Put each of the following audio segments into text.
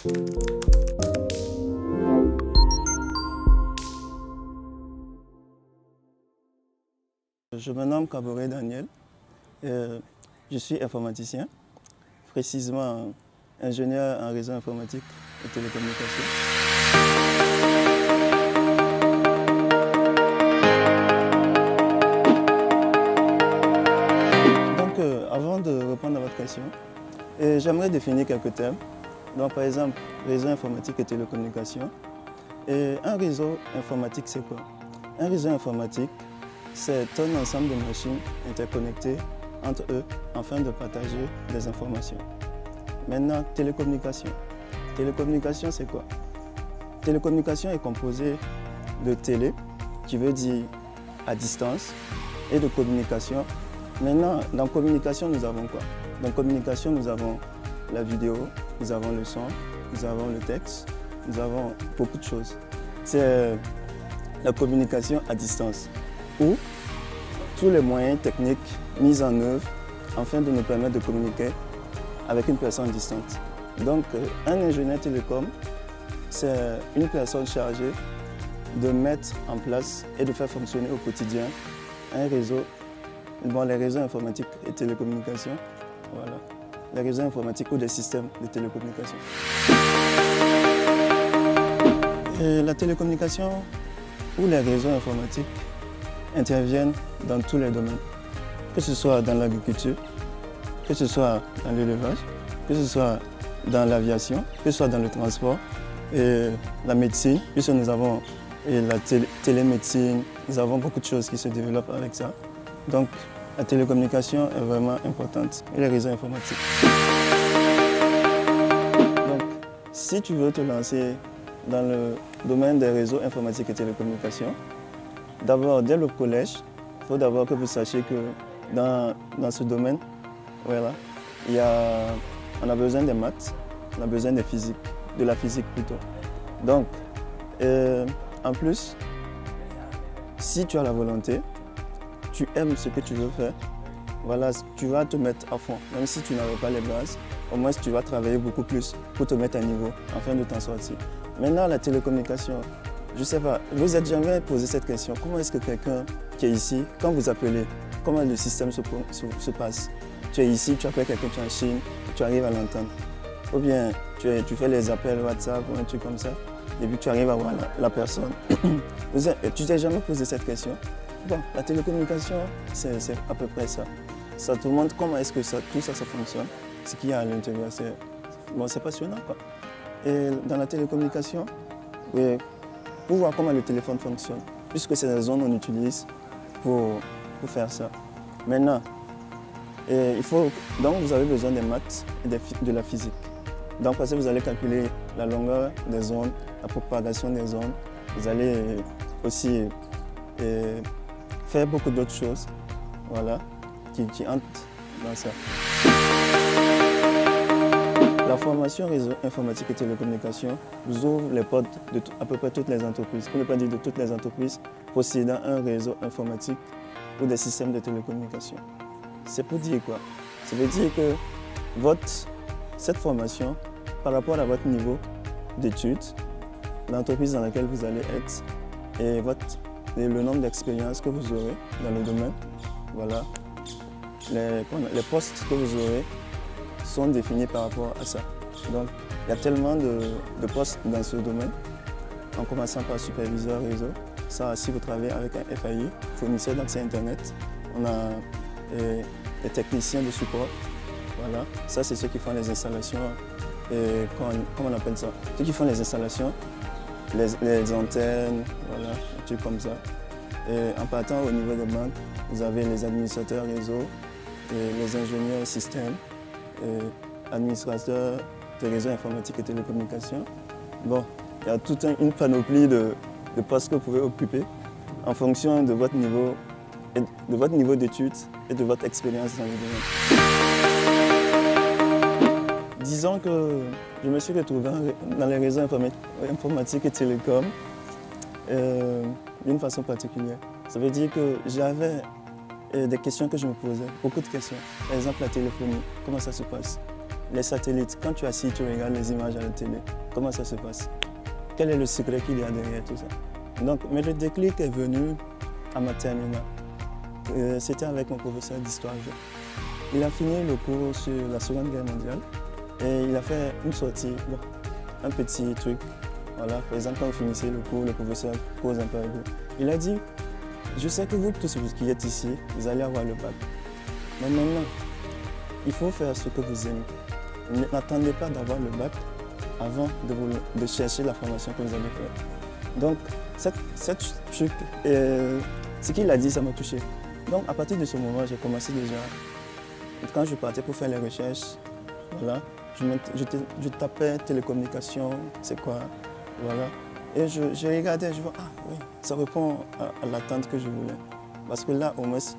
Je me nomme Kaboré Daniel, je suis informaticien, précisément ingénieur en réseau informatique et télécommunications. Donc, avant de répondre à votre question, j'aimerais définir quelques termes. Donc, par exemple, réseau informatique et télécommunications. Et un réseau informatique, c'est quoi? Un réseau informatique, c'est un ensemble de machines interconnectées entre eux afin de partager des informations. Maintenant, télécommunication. Télécommunication, c'est quoi? Télécommunication est composée de télé, qui veut dire à distance, et de communication. Maintenant, dans communication, nous avons quoi? Dans communication, nous avons la vidéo, nous avons le son, nous avons le texte, nous avons beaucoup de choses. C'est la communication à distance, où tous les moyens techniques mis en œuvre afin de nous permettre de communiquer avec une personne distante. Donc, un ingénieur télécom, c'est une personne chargée de mettre en place et de faire fonctionner au quotidien un réseau, les réseaux informatiques et télécommunications, voilà, les réseaux informatiques ou des systèmes de télécommunications. Et la télécommunication ou les réseaux informatiques interviennent dans tous les domaines, que ce soit dans l'agriculture, que ce soit dans l'élevage, que ce soit dans l'aviation, que ce soit dans le transport et la médecine, puisque nous avons la télémédecine, nous avons beaucoup de choses qui se développent avec ça. Donc la télécommunication est vraiment importante et les réseaux informatiques. Donc si tu veux te lancer dans le domaine des réseaux informatiques et télécommunications, d'abord, dès le collège, il faut d'abord que vous sachiez que dans ce domaine, voilà, on a besoin des maths, on a besoin de la physique plutôt. Donc, en plus, si tu as la volonté, tu aimes ce que tu veux faire, voilà, tu vas te mettre à fond. Même si tu n'avais pas les bases, au moins tu vas travailler beaucoup plus pour te mettre à niveau afin de t'en sortir. Maintenant, la télécommunication, je ne sais pas, vous êtes jamais posé cette question. Comment est-ce que quelqu'un qui est ici, quand vous appelez, comment le système se passe? Tu es ici, tu appelles quelqu'un, tu es en Chine, tu arrives à l'entendre. Ou bien tu fais les appels WhatsApp ou un truc comme ça, et puis tu arrives à voir la personne. Tu t'es jamais posé cette question? Bon, la télécommunication, c'est à peu près ça. Ça te montre comment est-ce que tout ça fonctionne, ce qu'il y a à l'intérieur. C'est passionnant, quoi. Et dans la télécommunication, oui, pour voir comment le téléphone fonctionne, puisque c'est la zone qu'on utilise pour faire ça. Maintenant, donc vous avez besoin des maths et de la physique. Donc parce que vous allez calculer la longueur des ondes, la propagation des ondes, vous allez aussi faire beaucoup d'autres choses, voilà, qui entrent dans ça. La formation réseau informatique et télécommunications vous ouvre les portes de à peu près toutes les entreprises, pour ne pas dire de toutes les entreprises possédant un réseau informatique ou des systèmes de télécommunications. C'est pour dire quoi? Ça veut dire que cette formation, par rapport à votre niveau d'études, l'entreprise dans laquelle vous allez être et le nombre d'expériences que vous aurez dans le domaine, voilà, les postes que vous aurez sont définis par rapport à ça. Donc, il y a tellement de postes dans ce domaine, en commençant par superviseur réseau. Ça, si vous travaillez avec un FAI, fournisseur d'accès Internet, on a des techniciens de support. Voilà. Ça, c'est ceux qui font les installations, comment on appelle ça? Ceux qui font les installations, les antennes, voilà, des trucs comme ça. Et en partant au niveau des banques, vous avez les administrateurs réseau, et les ingénieurs système, administrateurs de réseaux informatiques et télécommunications. Bon, il y a toute une panoplie de postes que vous pouvez occuper en fonction de votre niveau d'études et de votre expérience dans le domaine. Disons que je me suis retrouvé dans les réseaux informatiques et télécoms d'une façon particulière. Ça veut dire que j'avais des questions que je me posais, beaucoup de questions. Par exemple, la téléphonie, comment ça se passe? les satellites, quand tu es assis, tu regardes les images à la télé, comment ça se passe? Quel est le secret qu'il y a derrière tout ça? Donc, mais le déclic est venu à ma terminale. C'était avec mon professeur d'histoire. Il a fini le cours sur la Seconde Guerre mondiale et il a fait une sortie, bon, un petit truc. Voilà, par exemple, quand vous finissez le cours, le professeur pose un peu avec vous. Il a dit, je sais que vous tous qui êtes ici, vous allez avoir le bac. Mais maintenant, il faut faire ce que vous aimez. N'attendez pas d'avoir le bac avant de chercher la formation que vous allez faire. Donc, ce qu'il a dit, ça m'a touché. Donc, à partir de ce moment, j'ai commencé déjà. Quand je partais pour faire les recherches, voilà, je tapais télécommunications, c'est quoi, voilà. Et je regardais, je vois, ah oui, ça répond à l'attente que je voulais. Parce que là, au moins, ce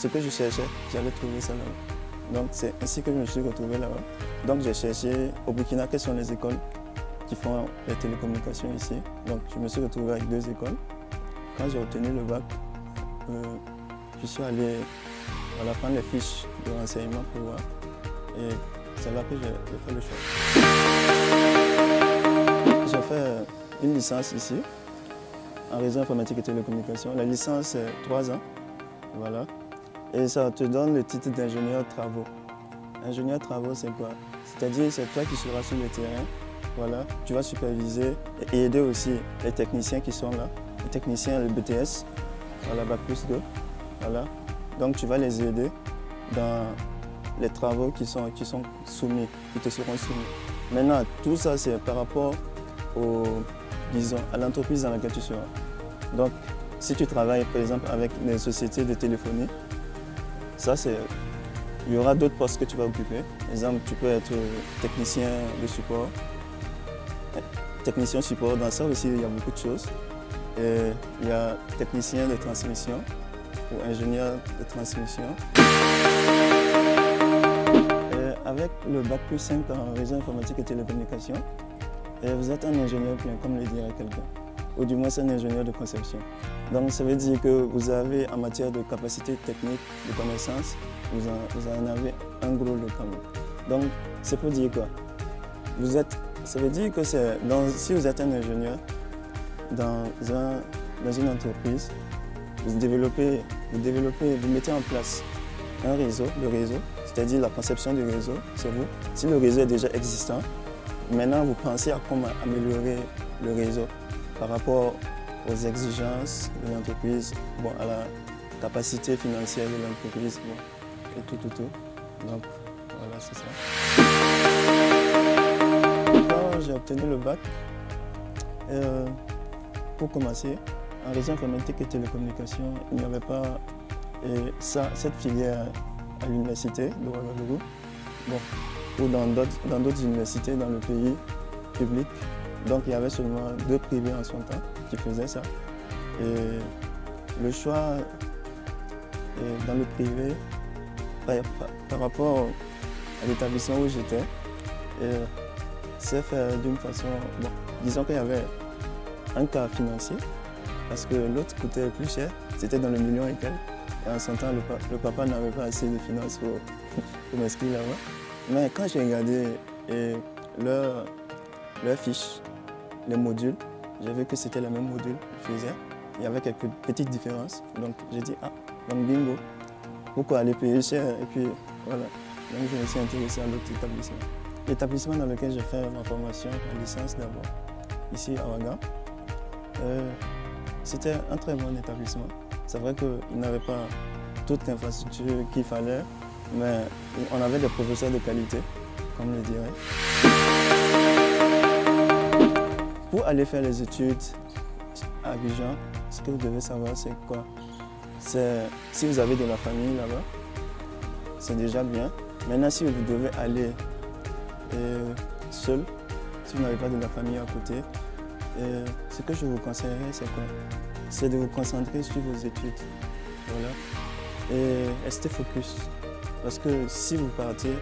que je cherchais, j'avais trouvé ça là-bas. Donc, c'est ainsi que je me suis retrouvé là-bas. Donc, j'ai cherché au Burkina quelles sont les écoles qui font les télécommunications ici. Donc, je me suis retrouvé avec 2 écoles. Quand j'ai obtenu le bac, je suis allé prendre les fiches de renseignement pour voir. Et c'est là que j'ai fait le choix. J'ai fait une licence ici, en réseau informatique et télécommunications. La licence, c'est 3 ans. Voilà. Et ça te donne le titre d'ingénieur travaux. Ingénieur travaux, c'est quoi? C'est-à-dire, c'est toi qui seras sur le terrain. Voilà. Tu vas superviser et aider aussi les techniciens qui sont là. Les techniciens, le BTS, voilà, Bac+2. Voilà. Donc, tu vas les aider dans les travaux qui te seront soumis. Maintenant, tout ça, c'est par rapport à l'entreprise dans laquelle tu seras. Donc, si tu travailles, par exemple, avec des sociétés de téléphonie, il y aura d'autres postes que tu vas occuper. Par exemple, tu peux être technicien de support. Technicien support, dans ça aussi, il y a beaucoup de choses. Et il y a technicien de transmission ou ingénieur de transmission. Et avec le Bac+5 en réseau informatique et télécommunications, vous êtes un ingénieur plein, comme le dirait quelqu'un. Ou du moins, c'est un ingénieur de conception. Donc, ça veut dire que vous avez, en matière de capacité technique, de connaissances, vous en avez un gros lot quand même. Donc, c'est pour dire quoi? Ça veut dire que si vous êtes un ingénieur dans une entreprise, vous mettez en place un réseau, c'est-à-dire la conception du réseau, c'est vous. Si le réseau est déjà existant, maintenant vous pensez à comment améliorer le réseau par rapport aux exigences de l'entreprise, à la capacité financière de l'entreprise, et tout. Donc voilà, c'est ça. Quand j'ai obtenu le bac, pour commencer, en réseau informatique et télécommunications, il n'y avait pas cette filière à l'université de Ouagadougou, ou dans d'autres universités dans le pays public. Donc il y avait seulement 2 privés en son temps qui faisaient ça. Et le choix dans le privé, par rapport à l'établissement où j'étais, s'est fait d'une façon, disons qu'il y avait un cas financier, parce que l'autre coûtait plus cher, c'était dans le million et quelques. Et en son temps, le papa n'avait pas assez de finances pour m'inscrire là-bas. Mais quand j'ai regardé leurs fiches, les modules, j'ai vu que c'était le même module qu'ils faisaient. Il y avait quelques petites différences. Donc j'ai dit, donc bingo, pourquoi aller payer cher? Et puis voilà. Donc je me suis intéressé à l'autre établissement. L'établissement dans lequel j'ai fait ma formation, ma licence d'abord, ici à Ouaga, c'était un très bon établissement. C'est vrai qu'il n'avait pas toute l'infrastructure qu'il fallait, mais on avait des professeurs de qualité, comme le dirait. Pour aller faire les études à Abidjan, ce que vous devez savoir, c'est quoi? Si vous avez de la famille là-bas, c'est déjà bien. Maintenant, si vous devez aller seul, si vous n'avez pas de la famille à côté, ce que je vous conseillerais, c'est quoi? C'est de vous concentrer sur vos études. Voilà. Et restez focus. Parce que si vous partez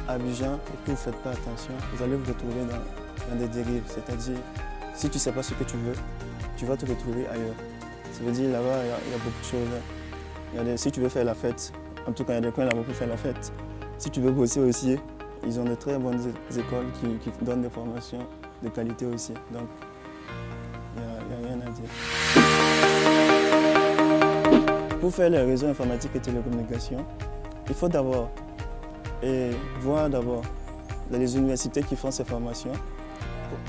à Abidjan et que vous ne faites pas attention, vous allez vous retrouver dans des dérives. C'est-à-dire, si tu ne sais pas ce que tu veux, tu vas te retrouver ailleurs. Ça veut dire là-bas, il y a beaucoup de choses. Si tu veux faire la fête, en tout cas, il y a des coins là-bas pour faire la fête. Si tu veux bosser aussi, ils ont de très bonnes écoles qui donnent des formations de qualité aussi. Donc, il n'y a rien à dire. Pour faire les réseaux informatiques et télécommunications, il faut d'abord voir les universités qui font ces formations,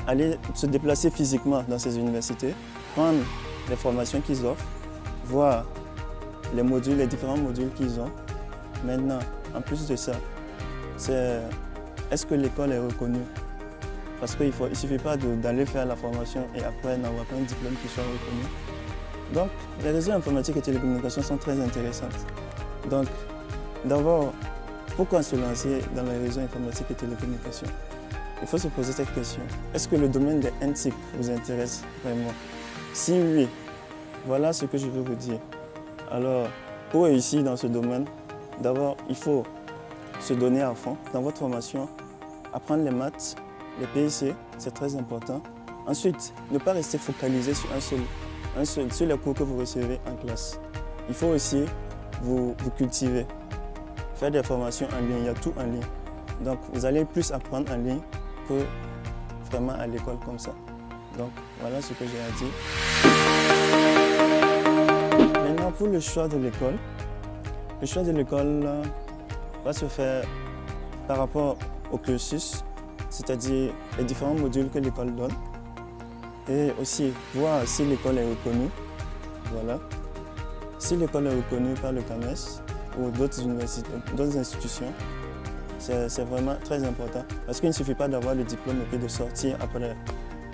aller se déplacer physiquement dans ces universités, prendre les formations qu'ils offrent, voir les modules, les différents modules qu'ils ont. Maintenant, en plus de ça, est-ce que l'école est reconnue? Parce qu'il ne suffit pas d'aller faire la formation et après n'avoir pas un diplôme qui soit reconnu. Donc, les réseaux informatiques et télécommunications sont très intéressantes. Donc, d'abord, pourquoi se lancer dans les réseaux informatiques et télécommunications? Il faut se poser cette question. Est-ce que le domaine des NTIC vous intéresse vraiment? Si oui, voilà ce que je veux vous dire. Alors, pour réussir dans ce domaine, d'abord, il faut se donner à fond dans votre formation, apprendre les maths, les PIC, c'est très important. Ensuite, ne pas rester focalisé sur sur les cours que vous recevez en classe. Il faut aussi vous cultiver, faire des formations en ligne, il y a tout en ligne. Donc, vous allez plus apprendre en ligne que vraiment à l'école comme ça. Donc, voilà ce que j'ai à dire. Maintenant, pour le choix de l'école, va se faire par rapport au cursus, c'est-à-dire les différents modules que l'école donne. Et aussi voir si l'école est reconnue. Voilà. Si l'école est reconnue par le CAMES ou d'autres institutions, c'est vraiment très important. Parce qu'il ne suffit pas d'avoir le diplôme et puis de sortir après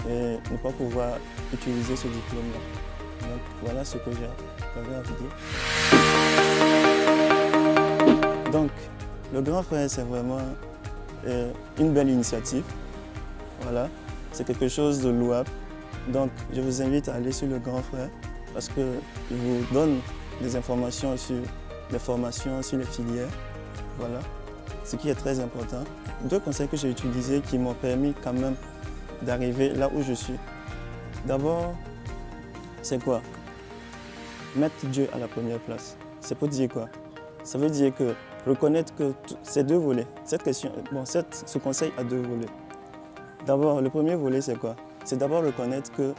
et ne pas pouvoir utiliser ce diplôme-là. Donc voilà ce que j'avais à vous dire. Donc, le Grand Frère, c'est vraiment une belle initiative. Voilà, c'est quelque chose de louable. Donc, je vous invite à aller sur le Grand Frère parce qu'il vous donne des informations sur les formations, sur les filières. Voilà, ce qui est très important. 2 conseils que j'ai utilisés qui m'ont permis quand même d'arriver là où je suis. D'abord, c'est quoi? Mettre Dieu à la première place. C'est pour dire quoi? Ça veut dire que reconnaître que ces 2 volets, ce conseil a 2 volets. D'abord, le premier volet, c'est quoi? C'est d'abord reconnaître que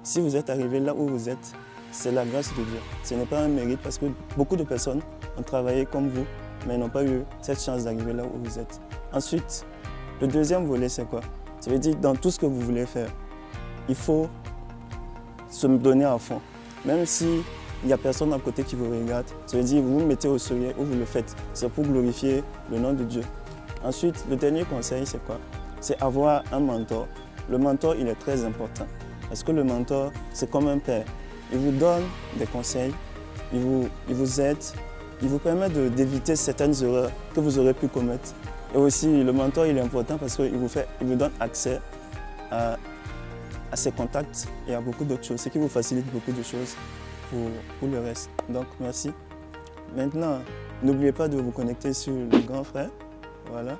si vous êtes arrivé là où vous êtes, c'est la grâce de Dieu. Ce n'est pas un mérite parce que beaucoup de personnes ont travaillé comme vous, mais n'ont pas eu cette chance d'arriver là où vous êtes. Ensuite, le deuxième volet, c'est quoi? Ça veut dire dans tout ce que vous voulez faire, il faut se donner à fond. Même s'il n'y a personne à côté qui vous regarde, ça veut dire que vous vous mettez au sérieux où vous le faites. C'est pour glorifier le nom de Dieu. Ensuite, le dernier conseil, c'est quoi? C'est avoir un mentor. Le mentor, il est très important. Parce que le mentor, c'est comme un père. Il vous donne des conseils, il vous aide, il vous permet d'éviter certaines erreurs que vous aurez pu commettre. Et aussi, le mentor, il est important parce qu'il vous donne accès à ses contacts et à beaucoup d'autres choses, ce qui vous facilite beaucoup de choses pour le reste. Donc, merci. Maintenant, n'oubliez pas de vous connecter sur le Grand Frère. Voilà.